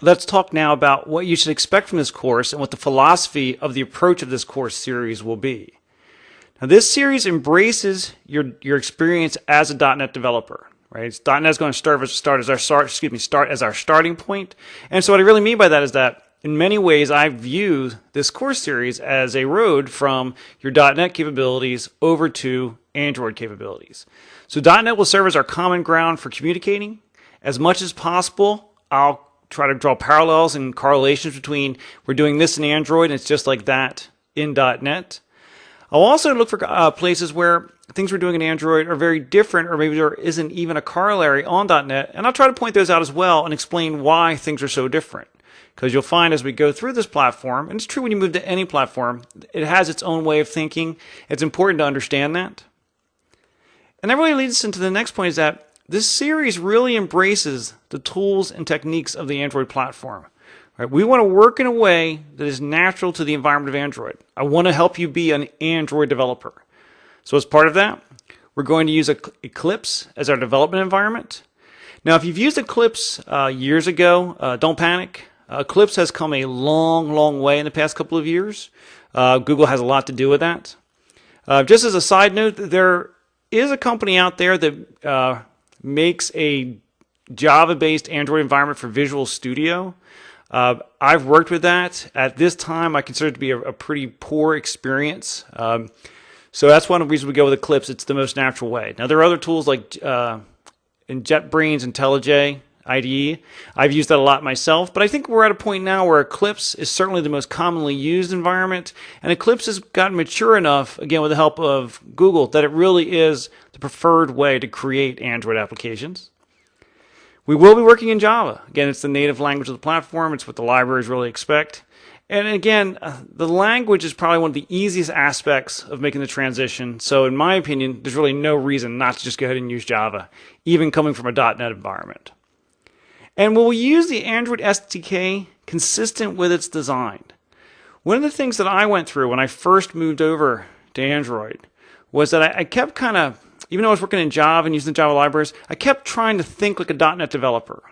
let's talk now about what you should expect from this course and what the philosophy of the approach of this course series will be. Now, this series embraces your experience as a .NET developer. Right? .NET is going to start as our starting point. And so what I really mean by that is that in many ways I view this course series as a road from your .NET capabilities over to Android capabilities. So .NET will serve as our common ground for communicating. As much as possible, I'll try to draw parallels and correlations between we're doing this in Android and it's just like that in .NET. I'll also look for places where things we're doing in Android are very different, or maybe there isn't even a corollary on .NET, and I'll try to point those out as well and explain why things are so different. Because you'll find as we go through this platform, and it's true when you move to any platform, it has its own way of thinking. It's important to understand that. And that really leads us into the next point, is that this series really embraces the tools and techniques of the Android platform. Right? We want to work in a way that is natural to the environment of Android. I want to help you be an Android developer. So as part of that, we're going to use Eclipse as our development environment. Now, if you've used Eclipse years ago, don't panic. Eclipse has come a long, long way in the past couple of years. Google has a lot to do with that. Just as a side note, there is a company out there that makes a Java-based Android environment for Visual Studio. I've worked with that. At this time, I consider it to be a pretty poor experience. So that's one of the reasons we go with Eclipse. It's the most natural way. Now, there are other tools like in JetBrains, IntelliJ, IDE. I've used that a lot myself, but I think we're at a point now where Eclipse is certainly the most commonly used environment, and Eclipse has gotten mature enough, again with the help of Google, that it really is the preferred way to create Android applications. We will be working in Java. Again, it's the native language of the platform. It's what the libraries really expect. And again, the language is probably one of the easiest aspects of making the transition. So in my opinion, there's really no reason not to just go ahead and use Java, even coming from a .NET environment. And we'll use the Android SDK consistent with its design. One of the things that I went through when I first moved over to Android was that I kept kind of, even though I was working in Java and using the Java libraries, I kept trying to think like a .NET developer.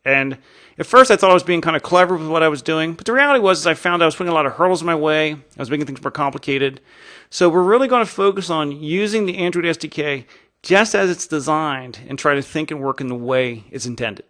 And at first I thought I was being kind of clever with what I was doing, but the reality was I found I was putting a lot of hurdles in my way. I was making things more complicated. So we're really going to focus on using the Android SDK just as it's designed and try to think and work in the way it's intended.